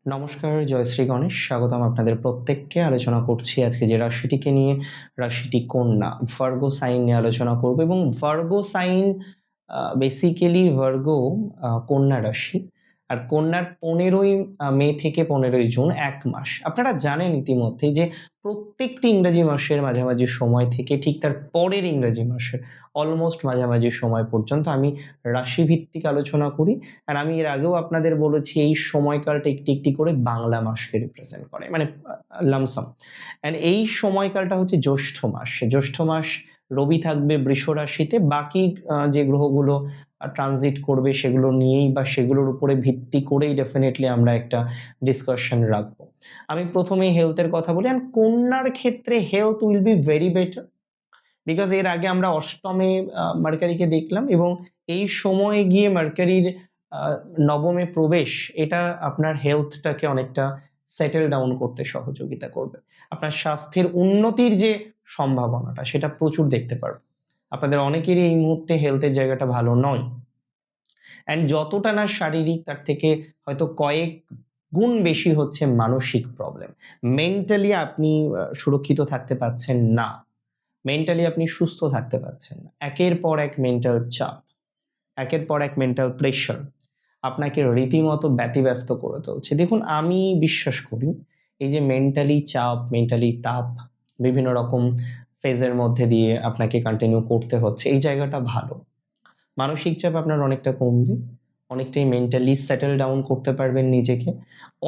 নমস্কার, জয়শ্রী গণেশ। স্বাগতম আপনাদের প্রত্যেককে। আলোচনা করছি আজকে যে রাশিটিকে নিয়ে, রাশিটি কন্যা। ভার্গো সাইন নিয়ে আলোচনা করব এবং ভার্গো সাইন বেসিক্যালি ভার্গো কন্যা রাশি। আর কন্যার 15ই মে থেকে 15ই জুন ১ মাস। আপনারা জানেন ইতিমধ্যেই যে প্রত্যেকটি ইংরেজি মাসের মাঝামাঝি সময় থেকে ঠিক তার পরের ইংরেজি মাসের অলমোস্ট মাঝামাঝি সময় পর্যন্ত আমি রাশিভিত্তিক আলোচনা করি। আর আমি এর আগেও আপনাদের বলেছি এই সময়কালটা একটি একটি করে বাংলা মাসকে রিপ্রেজেন্ট করে, মানে লামসাম। অ্যান্ড এই সময়কালটা হচ্ছে জ্যৈষ্ঠ মাস। জ্যৈষ্ঠ মাস রবি থাকবে বৃষ রাশিতে, বাকি যে গ্রহগুলো ট্রানজিট করবে সেগুলো নিয়েই বা সেগুলোর উপরে ভিত্তি করেই ডেফিনেটলি আমরা একটা ডিসকাশন রাখবো। আমি প্রথমেই হেলথের কথা বলি। অ্যান্ড কন্যার ক্ষেত্রে health will be very better, because এর আগে আমরা অষ্টমে মার্কারিকে দেখলাম এবং এই সময়ে গিয়ে মার্কারির নবমে প্রবেশ এটা আপনার হেলথটাকে অনেকটা সেটেল ডাউন করতে সহযোগিতা করবে। আপনার স্বাস্থ্যের উন্নতির যে সম্ভাবনাটা সেটা প্রচুর দেখতে পারবে। আপনাদের অনেকেরই এই মুহূর্তে হেলথের জায়গাটা ভালো নয়, অ্যান্ড যতটা না শারীরিক তার থেকে হয়তো কয়েক গুণ বেশি হচ্ছে মানসিক প্রবলেম। মেন্টালি আপনি সুরক্ষিত থাকতে পারছেন না, মেন্টালি আপনি সুস্থ থাকতে পারছেন না। একের পর এক মেন্টাল চাপ, একের পর এক মেন্টাল প্রেশার আপনাকে রীতিমতো ব্যতিব্যস্ত করে তুলছে। দেখুন, আমি বিশ্বাস করি এই যে মেন্টালি চাপ, মেন্টালি তাপ বিভিন্ন রকম ফেজের মধ্যে দিয়ে আপনাকে কন্টিনিউ করতে হচ্ছে, এই জায়গাটা ভালো। মানসিক চাপ আপনার অনেকটা কমবে, অনেকটাই মেন্টালি সেটেল ডাউন করতে পারবেন নিজেকে।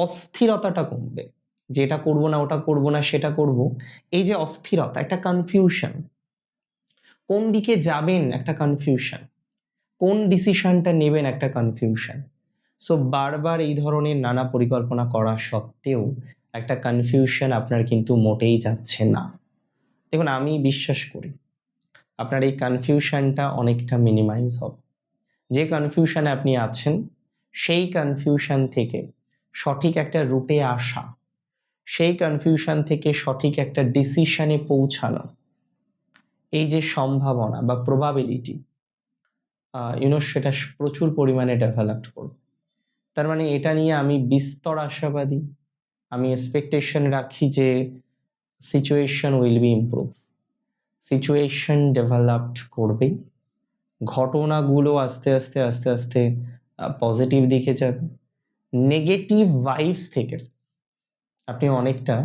অস্থিরতাটা কমবে, যেটা করব না ওটা করব না সেটা করব, এই যে অস্থিরতা, একটা কনফিউশন, কোন দিকে যাবেন একটা কনফিউশন, কোন ডিসিশনটা নেবেন একটা কনফিউশন। সো বারবার এই ধরনের নানা পরিকল্পনা করা সত্ত্বেও একটা কনফিউশন আপনার কিন্তু মোটেই যাচ্ছে না। দেখুন, আমি বিশ্বাস করি আপনার এই কনফিউশনটা অনেকটা মিনিমাইজ হবে। যে কনফিউশনে আপনি আছেন সেই কনফিউশন থেকে সঠিক একটা রুটে আসা, সেই কনফিউশন থেকে সঠিক একটা ডিসিশনে পৌঁছানো, এই যে সম্ভাবনা বা প্রবাবিলিটি সেটা প্রচুর পরিমাণে ডেভেলপড করবে। তার মানে এটা নিয়ে আমি বিস্তর আশাবাদী। আমি এক্সপেকটেশন রাখি যে situation will be improve, situation developed করবেই, ঘটনাগুলো আস্তে আস্তে আস্তে আস্তে পজিটিভ দিকে যাবে। নেগেটিভ ভাইবস থেকে আপনি অনেকটা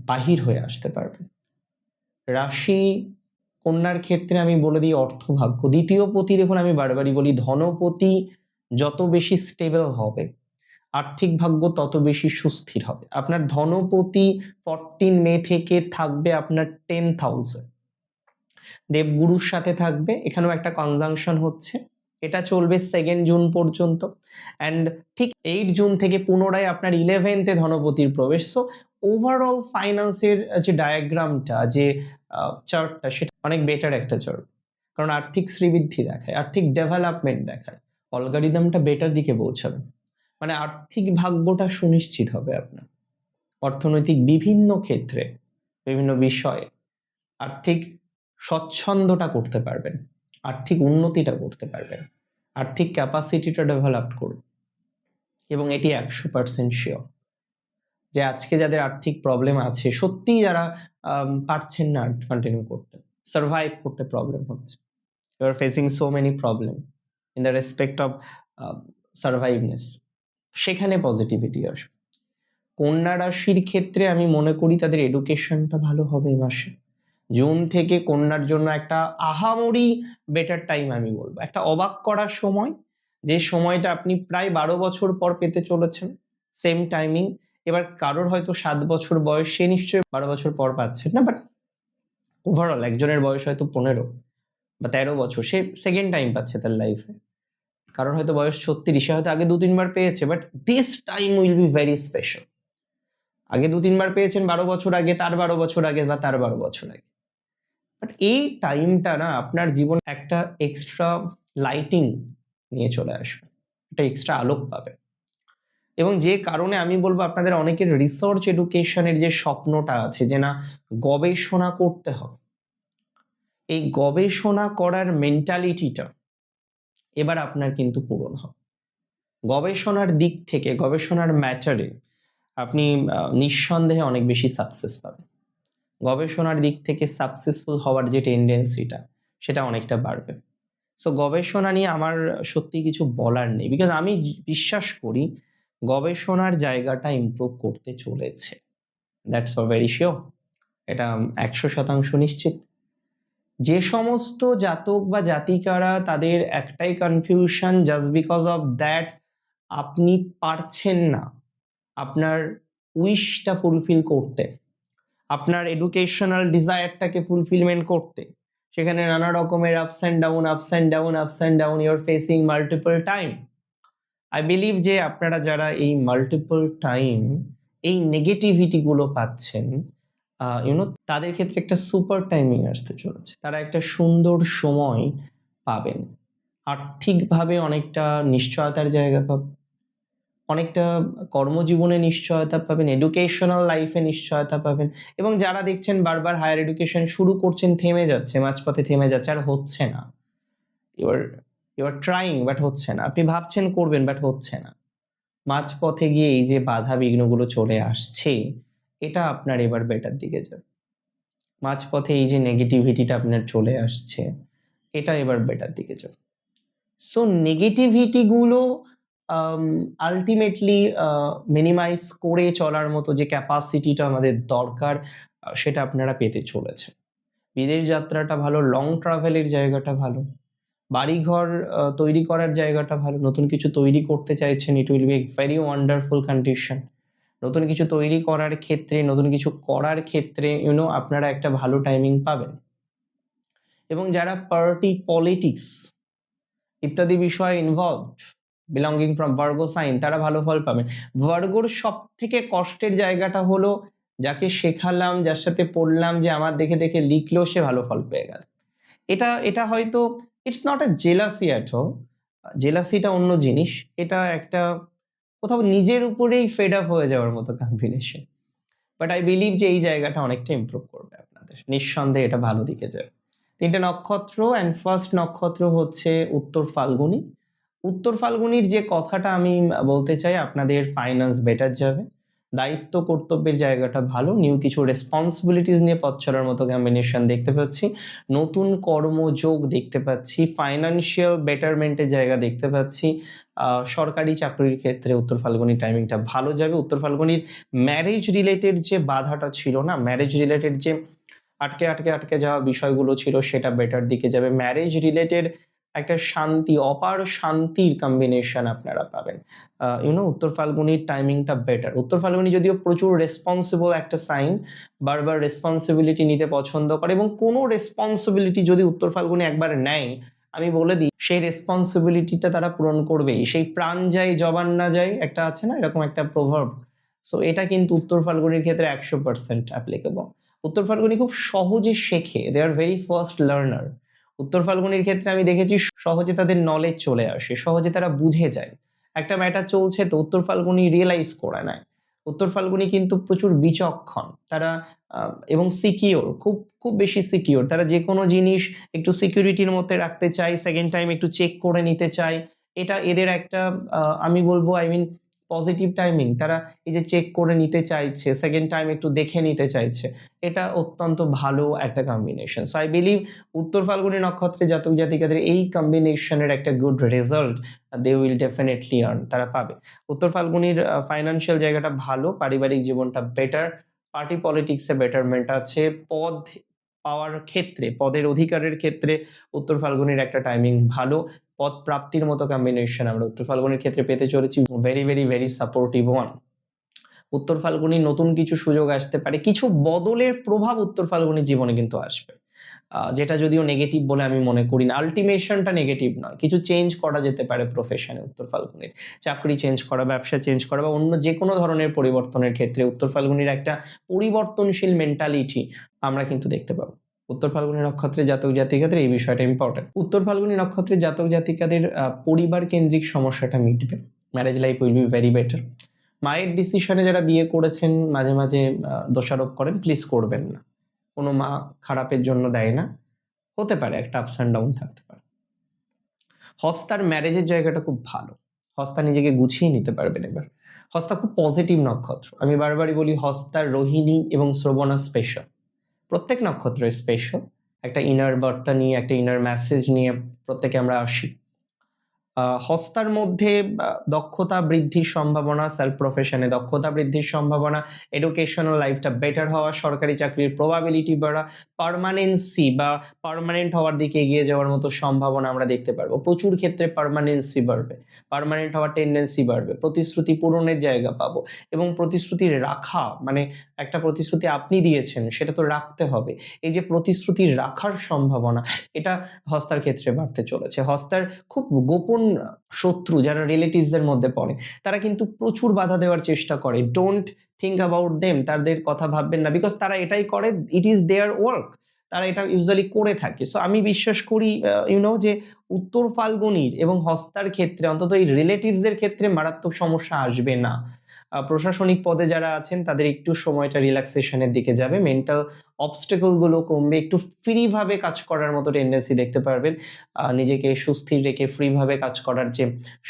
বাহির হয়ে আসতে পারবেন। রাশি কন্যার ক্ষেত্রে আমি বলে দিই অর্থভাগ্য দ্বিতীয় পতি। দেখুন, আমি বারবারই বলি ধনপতি যত বেশি স্টেবল হবে আর্থিক ভাগ্য তত বেশি সুস্থির হবে। আপনার ধনপতি 14 মে থেকে থাকবে আপনার 10,000, দেবগুরুর সাথে থাকবে। এখানেও একটা কনজাংশন হচ্ছে, এটা চলবে 2 জুন পর্যন্ত। অ্যান্ড ঠিক 8 জুন থেকে পুনরায় আপনার 11th ধনপতির প্রবেশ। সো ওভারঅল ফাইন্যান্সের যে ডায়াগ্রামটা, যে চার্টটা, সেটা অনেক বেটার একটা চার্ট, কারণ আর্থিক শ্রীবৃদ্ধি দেখায়, আর্থিক ডেভেলপমেন্ট দেখায়, অলগারিদমটা বেটার দিকে পৌঁছাবে, মানে আর্থিক ভাগ্যটা সুনিশ্চিত হবে আপনার। অর্থনৈতিক বিভিন্ন ক্ষেত্রে, বিভিন্ন বিষয়ে আর্থিক স্বচ্ছন্দটা করতে পারবেন, আর্থিক উন্নতিটা করতে পারবেন, আর্থিক ক্যাপাসিটিটা ডেভেলপ করবে। এবং এটি 100% শিওর যে আজকে যাদের আর্থিক প্রবলেম আছে, সত্যিই যারা পারছেন না কন্টিনিউ করতে, সার্ভাইভ করতে প্রবলেম হচ্ছে, you are facing so many problem in the respect of surviveness, সেখানে পজিটিভিটি আসবে। কন্যা রাশির ক্ষেত্রে আমি মনে করি তাদের এডুকেশনটা ভালো হবে এই মাসে। জুন থেকে কন্যার জন্য একটা আহামরি বেটার টাইম আমি বলবো, একটা অবাক করার সময়, যে সময়টা আপনি প্রায় 12 বছর পর পেতে চলেছেন সেম টাইমিং। এবার কারোর হয়তো 7 বছর বয়স, সে নিশ্চয়ই 12 বছর পর পাচ্ছেন না, বাট ওভারঅল একজনের বয়স হয়তো 15 বা 13 বছর, সে সেকেন্ড টাইম পাচ্ছে তার লাইফে। কারোর হয়তো বয়স 36, সে হয়তো আগে 2-3 বার পেয়েছে, but this time will be very special. আগে 2-3 বার পেয়েছেন 12 বছর আগে, তার 12 বছর আগে বা তার 12 বছর আগে, বাট এই টাইমটা না আপনার জীবন একটা এক্সট্রা লাইটিং নিয়ে চলে আসবে, একটা এক্সট্রা আলোক পাবে। এবং যে কারণে আমি বলবো আপনাদের অনেকের রিসার্চ এডুকেশনের যে স্বপ্নটা আছে, যে না গবেষণা করতে হবে, এই গবেষণা করার মেন্টালিটিটা এবার আপনার কিন্তু পূরণ হবে। গবেষণার দিক থেকে, গবেষণার ম্যাটারে আপনি নিঃসন্দেহে অনেক বেশি সাকসেস পাবেন। গবেষণার দিক থেকে সাকসেসফুল হওয়ার যে টেন্ডেন্সিটা, সেটা অনেকটা বাড়বে। সো গবেষণা নিয়ে আমার সত্যিই কিছু বলার নেই। বিকজ আমি বিশ্বাস করি গবেষণার জায়গাটা ইমপ্রুভ করতে চলেছে। That's for very sure. এটা 100% নিশ্চিত। যে সমস্ত জাতক বা জাতিকারা তাদের একটাই confusion, just because of that আপনি পারছেন না আপনার উইশটা ফুলফিল করতে, আপনার এডুকেশনাল ডিজায়ারটাকে ফুলফিলমেন্ট করতে, সেখানে নানা রকমের ups and down, ups and down, ups and down you are facing multiple time. I believe যে আপনারা যারা এই মাল্টিপল টাইম এই নেগেটিভিটি গুলো পাচ্ছেন, তাদের ক্ষেত্রে একটা সুপার টাইমিং আসতে চলেছে। তারা একটা সুন্দর সময় পাবেন, আর্থিকভাবে অনেকটা নিশ্চয়তার জায়গা পাবেন, অনেকটা কর্মজীবনে নিশ্চয়তা পাবেন, এডুকেশনাল লাইফে নিশ্চয়তা পাবেন। এবং যারা দেখছেন বারবার হায়ার এডুকেশন শুরু করছেন, থেমে যাচ্ছে, মাঝপথে থেমে যাচ্ছে, আর হচ্ছে না, ইউ আর ট্রাইং বাট হচ্ছে না, আপনি ভাবছেন করবেন বাট হচ্ছে না, মাঝপথে গিয়ে এই যে বাধা বিঘ্নগুলো চলে আসছে, এটা আপনার এবার বেটার দিকে যাবে। মাঝপথে এই যে নেগেটিভিটিটা আপনার চলে আসছে, এটা এবার বেটার দিকে যাবে। সো নেগেটিভিটি গুলো আলটিমেটলি মিনিমাইজ করে চলার মতো যে ক্যাপাসিটিটা আমাদের দরকার, সেটা আপনারা পেতে চলেছে। বিদেশ যাত্রাটা ভালো, লং ট্রাভেলের জায়গাটা ভালো, বাড়িঘর তৈরি করার জায়গাটা ভালো, নতুন কিছু তৈরি করতে চাইছেন, it will B a very wonderful condition. নতুন কিছু তৈরি করার ক্ষেত্রে, নতুন কিছু করার ক্ষেত্রে আপনারা একটা ভালো টাইমিং পাবেন। এবং যারা পার্টি পলিটিক্স ইত্যাদি বিষয়ে involve, belonging from Virgo sign, তারা ভালো ফল পাবেন। ভার্গোর সব থেকে কষ্টের জায়গাটা হলো যাকে শেখালাম, যার সাথে পড়লাম, যে আমার দেখে দেখে লিখলো, সে ভালো ফল পেয়ে গেল। এটা হয়তো it's not a jealousy at all, জেলাসিটা অন্য জিনিস, এটা একটা কোথাও নিজের উপরেই ফেড আপ হয়ে যাওয়ার মতো কম্বিনেশন। বাট আই বিলিভ যে এই জায়গাটা অনেকটা ইমপ্রুভ করবে আপনাদের, নিঃসন্দেহে এটা ভালো দিকে যাবে। 3টে নক্ষত্র, অ্যান্ড ফার্স্ট নক্ষত্র হচ্ছে উত্তর ফাল্গুনী। উত্তর ফাল্গুনির যে কথাটা আমি বলতে চাই, আপনাদের ফাইন্যান্স বেটার যাবে, দায়িত্ব কর্তব্যের জায়গাটা ভালো, নিউ কিছু রেসপন্সিবিলিটিস নিয়ে পথ চলার মতো কম্বিনেশন দেখতে পাচ্ছি, নতুন কর্মযোগ দেখতে পাচ্ছি, ফাইন্যান্সিয়াল বেটারমেন্টের জায়গা দেখতে পাচ্ছি। সরকারি চাকরির ক্ষেত্রে উত্তর ফাল্গুনি টাইমিংটা ভালো যাবে। উত্তর ফাল্গুনির ম্যারেজ রিলেটেড যে বাধাটা ছিল না, ম্যারেজ রিলেটেড যে আটকে যাওয়া বিষয়গুলো ছিল, সেটা বেটার দিকে যাবে। ম্যারেজ রিলেটেড একটা শান্তি, অপার শান্তির কম্বিনেশন আপনারা পাবেন। উত্তর ফাল্গুনির টাইমিংটা বেটার। উত্তর ফাল্গুনি যদিও প্রচুর রেসপন্সিবল একটা সাইন, বারবার রেসপন্সিবিলিটি নিতে পছন্দ করে, এবং কোনো রেসপন্সিবিলিটি যদি উত্তর ফাল্গুনি একবার নেয়, আমি বলে দিই সেই রেসপন্সিবিলিটিটা তারা পূরণ করবেই। সেই প্রাণ যায় জবান না যায়, একটা আছে না এরকম একটা প্রভাব, সো এটা কিন্তু উত্তর ফাল্গুনির ক্ষেত্রে 100% অ্যাপ্লিকেবল। উত্তর ফাল্গুনি খুব সহজে শেখে, দে আর ভেরি ফাস্ট লার্নার। উত্তর ফাল্গুনির ক্ষেত্রে আমি দেখেছি সহজে তাদের নলেজ চলে আসে, সহজে তারা বুঝে যায়। একটা ম্যাটার চলছে তো উত্তর ফাল্গুনি রিয়েলাইজ করে নেয়। উত্তর ফাল্গুনি কিন্তু প্রচুর বিচক্ষণ তারা, এবং সিকিওর, খুব খুব বেশি সিকিওর। তারা যে কোনো জিনিস একটু সিকিউরিটির মধ্যে রাখতে চায়, সেকেন্ড টাইম একটু চেক করে নিতে চায়। এটা এদের একটা আমি বলবো পজিটিভ টাইমিং। তারা এই যে চেক করে নিতে চাইছে, সেকেন্ড টাইম একটু দেখে নিতে চাইছে, এটা অত্যন্ত ভালো একটা কম্বিনেশন। সো আই বিলিভ উত্তর ফাল্গুনী নক্ষত্রে জাতক জাতিকাদের এই কম্বিনেশনের একটা good result they will definitely earn, তারা পাবে। উত্তর ফাল্গুনির ফাইন্যান্সিয়াল জায়গাটা ভালো, পারিবারিক জীবনটা বেটার, পার্টি পলিটিক্সে বেটারমেন্ট আছে, পদ পাওয়ার ক্ষেত্রে, পদের অধিকারের ক্ষেত্রে উত্তর ফাল্গুনির একটা টাইমিং ভালো, পদ প্রাপ্তির মতো কম্বিনেশন আমরা উত্তর ফাল্গুনির ক্ষেত্রে পেতে চলেছি। Very very very supportive one. উত্তর ফাল্গুনি নতুন কিছু সুযোগ আসতে পারে, কিছু বদলের প্রভাব উত্তর ফাল্গুনির জীবনে কিন্তু আসবে, যেটা যদিও নেগেটিভ বলে আমি মনে করি না। আলটিমেশনটা নেগেটিভ নয়, কিছু চেঞ্জ করা যেতে পারে প্রফেশনে উত্তর ফাল্গুনির, চাকরি চেঞ্জ করা, ব্যবসা চেঞ্জ করা, বা অন্য যে কোনো ধরনের পরিবর্তনের ক্ষেত্রে উত্তর ফাল্গুনির একটা পরিবর্তনশীল মেন্টালিটি আমরা কিন্তু দেখতে পাবো। উত্তর ফাল্গুনী নক্ষত্রের জাতক জাতিকাদের এই বিষয়টা ইম্পর্টেন্ট। উত্তর ফাল্গুনী নক্ষত্রের জাতক জাতিকাদের পরিবার কেন্দ্রিক সমস্যাটা মিটবে, marriage life will be very better. মায়ের ডিসিশনে যারা বিয়ে করেছেন মাঝে মাঝে দোষারোপ করেন, প্লিজ করবেন না। কোনো মা খারাপের জন্য দেয় না, হতে পারে একটা আপস অ্যান্ড ডাউন থাকতে পারে। হস্তার ম্যারেজের জায়গাটা খুব ভালো, হস্তা নিজেকে গুছিয়ে নিতে পারবেন এবার। হস্তা খুব পজিটিভ নক্ষত্র। আমি বারবারই বলি হস্তার রোহিণী এবং শ্রবণা স্পেশাল। প্রত্যেক নক্ষত্র স্পেশাল। একটা ইনার বার্তা নিয়ে, একটা ইনার মেসেজ নিয়ে প্রত্যেকে আমরা আসি। হস্তার মধ্যে দক্ষতা বৃদ্ধির সম্ভাবনা, সেলফ প্রফেশনে দক্ষতা বৃদ্ধির সম্ভাবনা, এডুকেশনাল লাইফটা বেটার হওয়া, সরকারি চাকরির প্রবাবিলিটি বাড়া, পার্মানেন্সি বা পার্মানেন্ট হওয়ার দিকে এগিয়ে যাওয়ার মতো সম্ভাবনা আমরা দেখতে পারবো। প্রচুর ক্ষেত্রে পার্মানেন্সি বাড়বে, পার্মানেন্ট হওয়ার টেন্ডেন্সি বাড়বে, প্রতিশ্রুতি পূরণের জায়গা পাবো এবং প্রতিশ্রুতি রাখা, মানে একটা প্রতিশ্রুতি আপনি দিয়েছেন সেটা তো রাখতে হবে। এই যে প্রতিশ্রুতি রাখার সম্ভাবনা, এটা হস্তার ক্ষেত্রে বাড়তে চলেছে। হস্তার খুব গোপন শত্রু যারা রিলেটিভস এর মধ্যে পড়ে, তারা কিন্তু প্রচুর বাধা দেওয়ার চেষ্টা করে। ডোন্ট থিঙ্ক অ্যাবাউট দেম, তাদের কথা ভাববেন না, বিকজ তারা এটাই করে, ইট ইজ দেয়ার ওয়ার্ক, তারা এটা ইউজুয়ালি করে থাকে। সো আমি বিশ্বাস করি যে উত্তর ফাল্গুনির এবং হস্তার ক্ষেত্রে অন্তত এই রিলেটিভস এর ক্ষেত্রে মারাত্মক সমস্যা আসবে না। প্রশাসনিক পদে যারা আছেন তাদের একটু সময়টা রিল্যাক্সেশনের দিকে যাবে, মেন্টাল অবস্টেকল গুলো কমবে, একটু ফ্রি ভাবে কাজ করার মতো টেন্ডেন্সি দেখতে পারবেন। নিজেকে সুস্থির রেখে ফ্রি ভাবে কাজ করার যে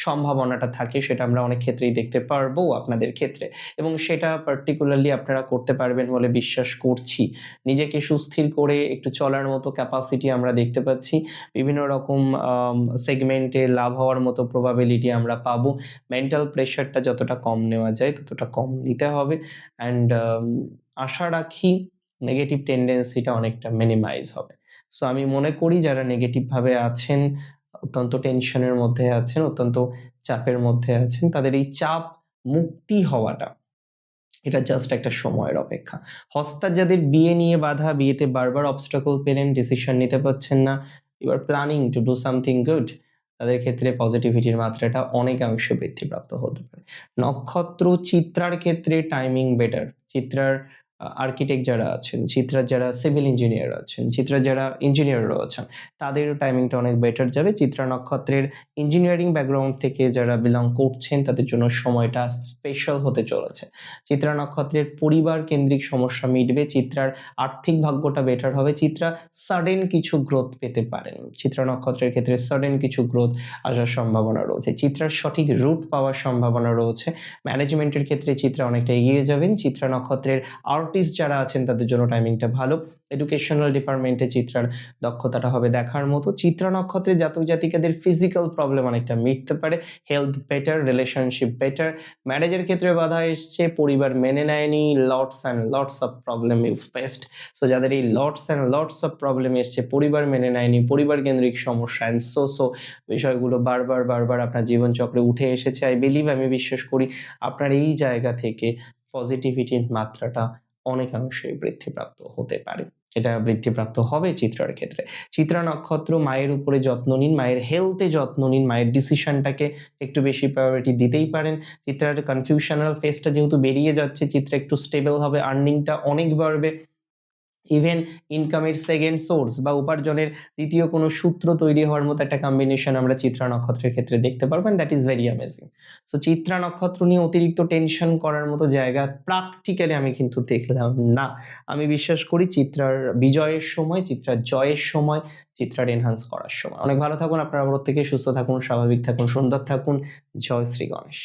সম্ভাবনাটা থাকে সেটা আমরা অনেক ক্ষেত্রেই দেখতে পারবো আপনাদের ক্ষেত্রে, এবং সেটা পার্টিকুলারলি আপনারা করতে পারবেন বলে বিশ্বাস করছি। নিজেকে সুস্থির করে একটু চলার মতো ক্যাপাসিটি আমরা দেখতে পাচ্ছি, বিভিন্ন রকম সেগমেন্টে লাভ হওয়ার মতো প্রবাবিলিটি আমরা পাবো। মেন্টাল প্রেশারটা যতটা কম নেওয়া যায় ততটা কম নিতে হবে, অ্যান্ড আশা রাখি নেগেটিভ টেন্ডেন্সিটা অনেকটা মিনিমাইজ হবে। সো আমি মনে করি যারা নেগেটিভ ভাবে আছেন, অত্যন্ত টেনশনের মধ্যে আছেন, অত্যন্ত চাপের মধ্যে আছেন, তাদের এই চাপ মুক্তি হওয়াটা এটা জাস্ট একটা সময়ের অপেক্ষা। হস্তার যাদের বিয়ে নিয়ে বাধা, বিয়েতে বারবার অবস্টাকল পেলেন, ডিসিশন নিতে পারছেন না, you are planning to do something good, তাদের ক্ষেত্রে পজিটিভিটির মাত্রাটা অনেকাংশে বৃদ্ধিপ্রাপ্ত হতে পারে। নক্ষত্র চিত্রার ক্ষেত্রে টাইমিং বেটার। চিত্রার আর্কিটেক্ট যারা আছেন, চিত্রার যারা সিভিল ইঞ্জিনিয়ার আছেন, চিত্রার যারা ইঞ্জিনিয়ারও আছেন, তাদেরও টাইমিংটা অনেক বেটার যাবে। চিত্রা নক্ষত্রের ইঞ্জিনিয়ারিং ব্যাকগ্রাউন্ড থেকে যারা বিলং করছেন তাদের জন্য সময়টা স্পেশাল হতে চলেছে। চিত্রা নক্ষত্রের পরিবার কেন্দ্রিক সমস্যা মিটবে, চিত্রার আর্থিক ভাগ্যটা বেটার হবে, চিত্রা সাডেন কিছু গ্রোথ পেতে পারেন। চিত্রা নক্ষত্রের ক্ষেত্রে সাডেন কিছু গ্রোথ আসার সম্ভাবনা রয়েছে, চিত্রার সঠিক রুট পাওয়ার সম্ভাবনা রয়েছে। ম্যানেজমেন্টের ক্ষেত্রে চিত্রা অনেকটা এগিয়ে যাবেন। চিত্রা নক্ষত্রের আর্টিস্ট যারা আছেন তাদের জন্য টাইমিংটা ভালো। এডুকেশনাল ডিপার্টমেন্টে চিত্রার দক্ষতাটা হবে দেখার মতো। চিত্রা নক্ষত্রের জাতক জাতিকাদের ফিজিক্যাল প্রবলেম অনেকটা মিটতে পারে, হেলথ বেটার, রিলেশনশিপ বেটার। ম্যারেজের ক্ষেত্রে বাধা এসছে, পরিবার মেনে নেয়নি, lots and lots of problem you faced. So যাদের এই lots and lots of problem এসছে, পরিবার মেনে নেয়নি, পরিবার কেন্দ্রিক সমস্যা অ্যান্ড সো বিষয়গুলো বারবার আপনার জীবনচক্রে উঠে এসেছে, আমি বিশ্বাস করি আপনার এই জায়গা থেকে পজিটিভিটির মাত্রাটা অনেকাংশেই বৃদ্ধিপ্রাপ্ত হতে পারে। এটা বৃদ্ধিপ্রাপ্ত হবে চিত্রার ক্ষেত্রে। চিত্রা নক্ষত্র মায়ের উপরে যত্ন নিন, মায়ের হেলথে যত্ন নিন, মায়ের ডিসিশনটাকে একটু বেশি প্রায়োরিটি দিতেই পারেন। চিত্রার কনফিউশনাল ফেজটা যেহেতু বেরিয়ে যাচ্ছে, চিত্রা একটু স্টেবল হবে, আর্নিংটা অনেক বাড়বে। ইভেন ইনকামের সেকেন্ড সোর্স বা উপার্জনের দ্বিতীয় কোনো সূত্র তৈরি হওয়ার মতো একটা কম্বিনেশন আমরা চিত্রা নক্ষত্রের ক্ষেত্রে দেখতে পারবো, and that is very amazing. So Chitra নক্ষত্র নিয়ে অতিরিক্ত টেনশন করার মতো জায়গা প্র্যাকটিক্যালি আমি কিন্তু দেখলাম না। আমি বিশ্বাস করি চিত্রার বিজয়ের সময়, চিত্রার জয়ের সময়, চিত্রার এনহান্স করার সময়। অনেক ভালো থাকুন আপনারা, প্রত্যেকে সুস্থ থাকুন, স্বাভাবিক থাকুন, সুন্দর থাকুন। জয় শ্রী গণেশ।